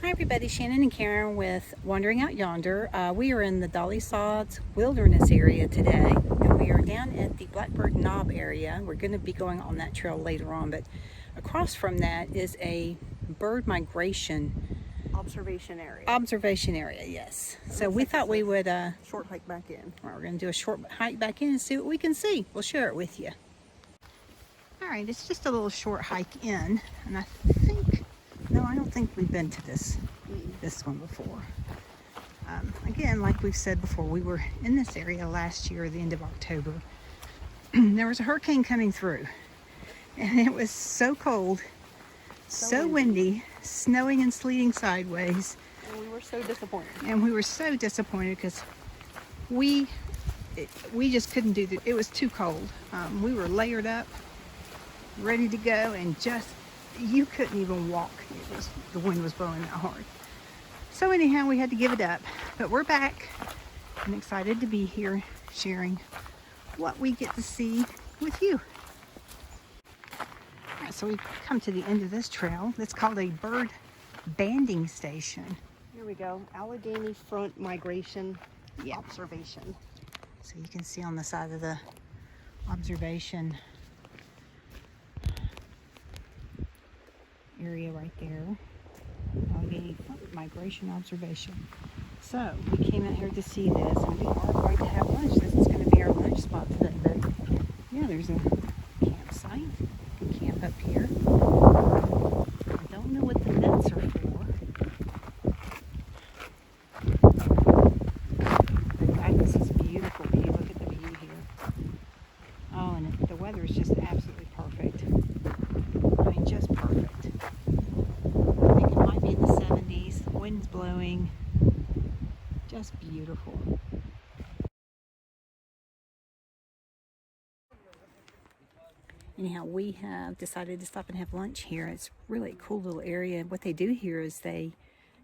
Hi everybody, Shannon and Karen with Wandering Out Yonder. We are in the Dolly Sods wilderness area today, and we are down at the Blackbird Knob area. We're going to be going on that trail later on, but across from that is a bird migration observation area. Observation area, yes. So we thought we would short hike back in. we're going to do a short hike back in and see what we can see. We'll share it with you. All right, it's just a little short hike in, and I think, no, I don't think we've been to this one before. Again, like we've said before, we were in this area last year at the end of October. There was a hurricane coming through, and it was so cold, so windy, snowing and sleeting sideways. And we were so disappointed. And we were so disappointed because we just couldn't do it. It was too cold. We were layered up, ready to go, and just you couldn't even walk. The wind was blowing that hard. So anyhow, we had to give it up. But we're back and excited to be here sharing what we get to see with you. All right, so we've come to the end of this trail. It's called a bird banding station. Here we go. Allegheny front migration observation. So you can see on the side of the observation area right there, Allegheny front migration observation. So we came out here to see this, and we are going to have lunch. This is going to be our lunch spot today. But yeah, there's a campsite. You can camp up here. I don't know what the nets are for. But God, this is beautiful view. Look at the view here. Oh, and the weather is just absolutely perfect. I mean, just perfect. I think it might be in the 70s. The wind's blowing. Just beautiful. Anyhow, we have decided to stop and have lunch here. It's really a cool little area. What they do here is they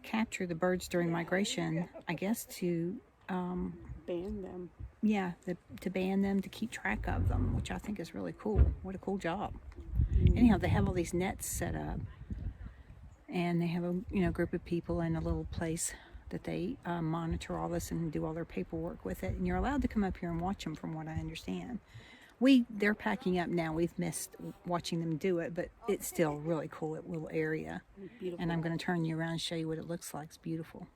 capture the birds during migration, I guess, to Ban them. yeah, to ban them, to keep track of them, which I think is really cool. What a cool job. Anyhow, they have all these nets set up, and they have a group of people in a little place that they monitor all this and do all their paperwork with it. And you're allowed to come up here and watch them, from what I understand. They're packing up now. We've missed watching them do it, but it's still really cool little area. Beautiful. And I'm going to turn you around and show you what it looks like. It's beautiful.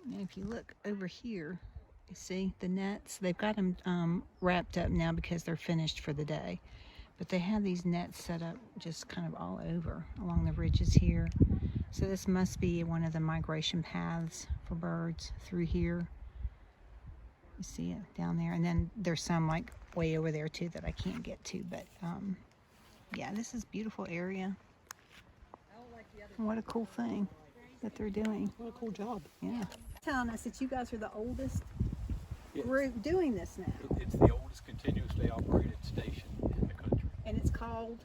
And if you look over here, you see the nets. They've got them wrapped up now because they're finished for the day. But they have these nets set up just kind of all over along the ridges here. So this must be one of the migration paths for birds through here. You see it down there. And then there's some like way over there too that I can't get to. But yeah, this is a beautiful area. What a cool thing that they're doing. What a cool job. Yeah. Telling us that you guys are the oldest Yes. group doing this now. It's the oldest continuously operated station in the country. And it's called?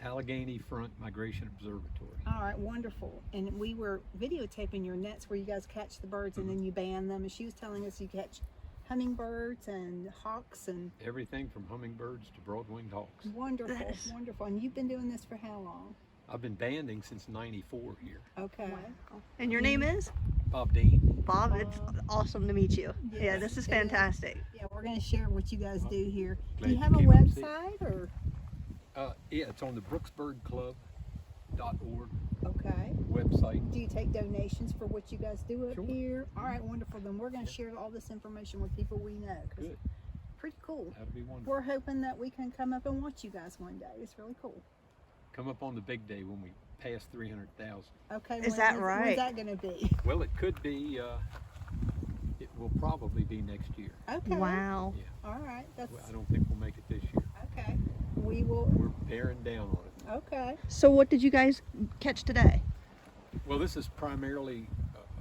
Allegheny Front Migration Observatory. All right, wonderful. And we were videotaping your nets where you guys catch the birds and then you ban them. And she was telling us you catch hummingbirds and hawks and Everything from hummingbirds to broad-winged hawks. wonderful, wonderful. And you've been doing this for how long? I've been banding since '94 here. Okay. And your name is? Bob Dean. Bob. It's awesome to meet you. Yes, Yeah, this is it fantastic. Yeah, we're going to share what you guys do here. Do Glad you you have a came and see. website or? Yeah, it's on the brooksbirdclub.org Okay. website. Do you take donations for what you guys do up Sure. here? All right, wonderful. Then we're going to share all this information with people we know. 'Cause Good. pretty cool. That'll be wonderful. We're hoping that we can come up and watch you guys one day. It's really cool. Come up on the big day when we pass 300,000. Okay. Is that right? When's that going to be? Well, it could be. It will probably be next year. Okay. Wow. Yeah. All right. That's Well, I don't think we'll make it this year. okay. We will. We're bearing down on it. Okay. So what did you guys catch today? Well, this is primarily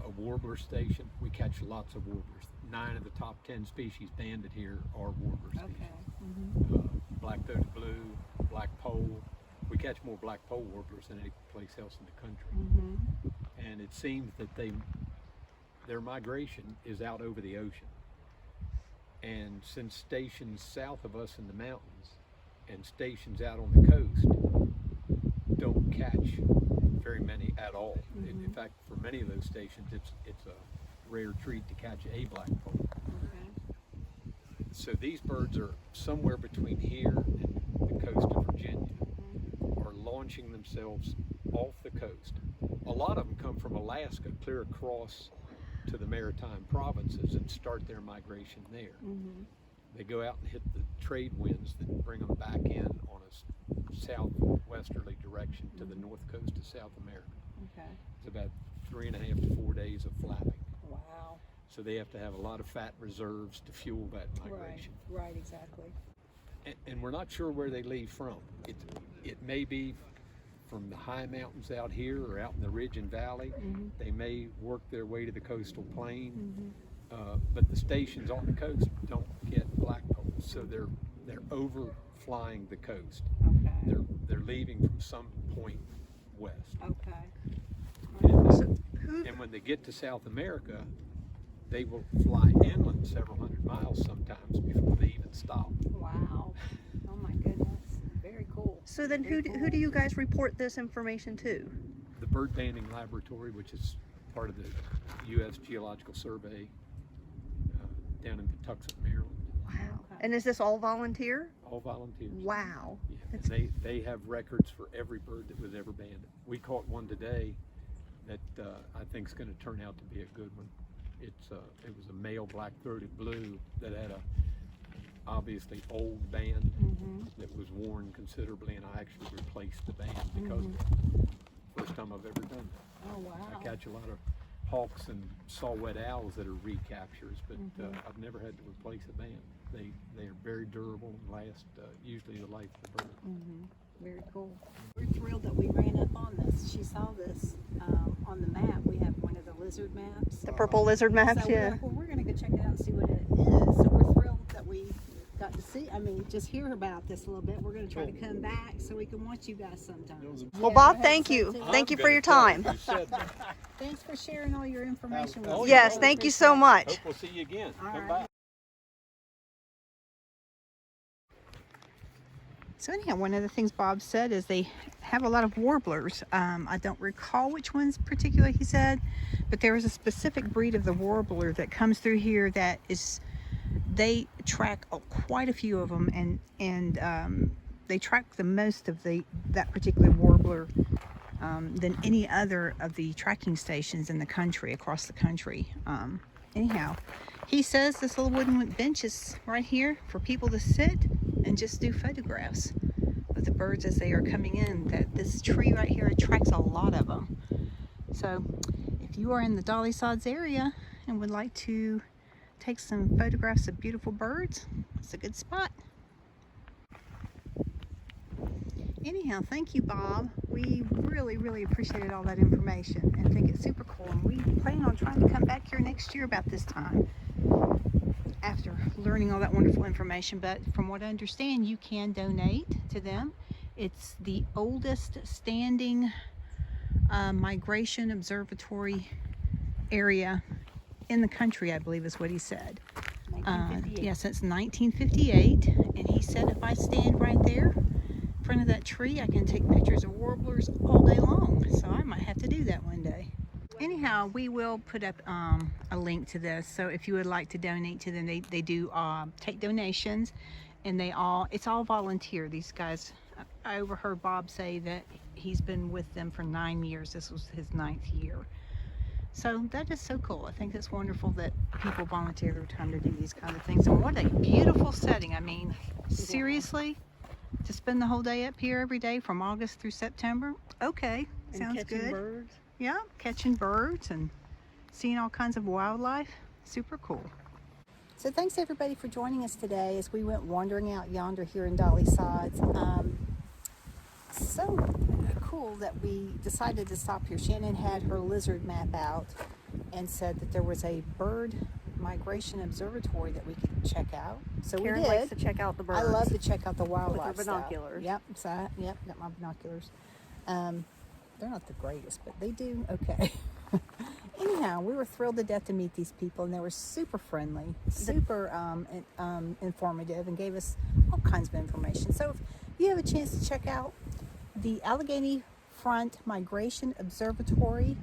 a warbler station. We catch lots of warblers. 9 of the top 10 species banded here are warbler species. Okay. Black-throated blue, black pole. We catch more black pole warblers than any place else in the country. Mm-hmm. And it seems that their migration is out over the ocean. And since stations south of us in the mountains and stations out on the coast don't catch very many at all. In fact, for many of those stations, it's a rare treat to catch a blackpoll. So these birds are somewhere between here and the coast of Virginia, are launching themselves off the coast. A lot of them come from Alaska, clear across to the maritime provinces and start their migration there. They go out and hit the trade winds that bring them back in on a southwesterly direction to the north coast of South America. It's about 3.5 to 4 days of flapping. Wow. So they have to have a lot of fat reserves to fuel that migration. Right, exactly. And we're not sure where they leave from. It may be from the high mountains out here or out in the ridge and valley. They may work their way to the coastal plain, but the stations on the coast don't get blackpolls, so they're overflying the coast. They're leaving from some point west. And when they get to South America, they will fly inland several hundred miles sometimes before they even stop. Wow. Oh my goodness. Very cool. So then who do you guys report this information to? The Bird Banding Laboratory, which is part of the U.S. Geological Survey down in Patuxent, Maryland. Wow. And is this all volunteer? All volunteers. Wow. Yeah. And they have records for every bird that was ever banded. We caught one today that I think is going to turn out to be a good one. It was a male black-throated blue that had a obviously old band that was worn considerably, and I actually replaced the band because of it. First time I've ever done that. Oh wow. I catch a lot of hawks and saw-whet owls that are recaptures, but I've never had to replace a band. They are very durable and last usually the life of the bird. Very cool. We're thrilled that we ran up on this. She saw this on the map. We have one of the lizard maps. The purple lizard maps, So yeah. we're going to go check it out and see what it is. So we're thrilled that we got to see, just hear about this a little bit. We're going to try to come back so we can watch you guys sometime. Well, Bob, thank you. Thank you for your time. Thanks for sharing all your information with us. Yes, Really thank you appreciate so it. much. Hope we'll see you again. All Come right. back. So anyhow, one of the things Bob said is they have a lot of warblers. I don't recall which ones particularly he said, but there is a specific breed of the warbler that comes through here that is, they track quite a few of them, and they track the most of that particular warbler than any other of the tracking stations in the country, across the country. Anyhow, he says this little wooden bench is right here for people to sit and just do photographs of the birds as they are coming in. That this tree right here attracts a lot of them. So if you are in the Dolly Sods area and would like to take some photographs of beautiful birds, it's a good spot. Anyhow, thank you, Bob. We really appreciated all that information and think it's super cool, and we plan on trying to come back here next year about this time after learning all that wonderful information. But from what I understand, you can donate to them. It's the oldest standing migration observatory area in the country, I believe is what he said. 1958. Yeah, since 1958. And he said if I stand right there in front of that tree, I can take pictures of warblers all day long. So I might have to do that one day. Anyhow, we will put up a link to this. So if you would like to donate to them, they do take donations, and it's all volunteer. These guys, I overheard Bob say that he's been with them for 9 years. This was his 9th year. So that is so cool. I think it's wonderful that people volunteer their time to do these kind of things. And what a beautiful setting. I mean, seriously, to spend the whole day up here every day from August through September? Okay, And sounds catching good. birds. Yeah, catching birds and seeing all kinds of wildlife. Super cool. So thanks everybody for joining us today as we went wandering out yonder here in Dolly Sods. So cool that we decided to stop here. Shannon had her lizard map out and said that there was a bird migration observatory that we could check out. So Karen we did. likes to check out the birds. I love to check out the wildlife With her binoculars. stuff. Yep, so, yep, got my binoculars. They're not the greatest, but they do okay. Anyhow, we were thrilled to death to meet these people, and they were super friendly, super informative, and gave us all kinds of information. So if you have a chance to check out the Allegheny Front Migration Observatory.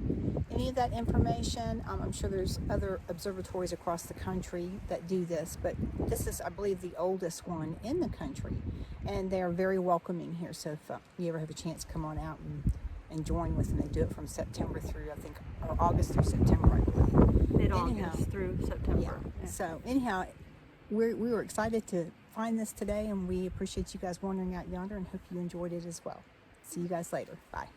Any of that information, I'm sure there's other observatories across the country that do this, but this is, I believe, the oldest one in the country, and they are very welcoming here. So if you ever have a chance, come on out and join with them. They do it from September through, I think, or August through September, I believe. Mid-August through September. Yeah. So anyhow, we were excited to find this today, and we appreciate you guys wandering out yonder and hope you enjoyed it as well. See you guys later. Bye.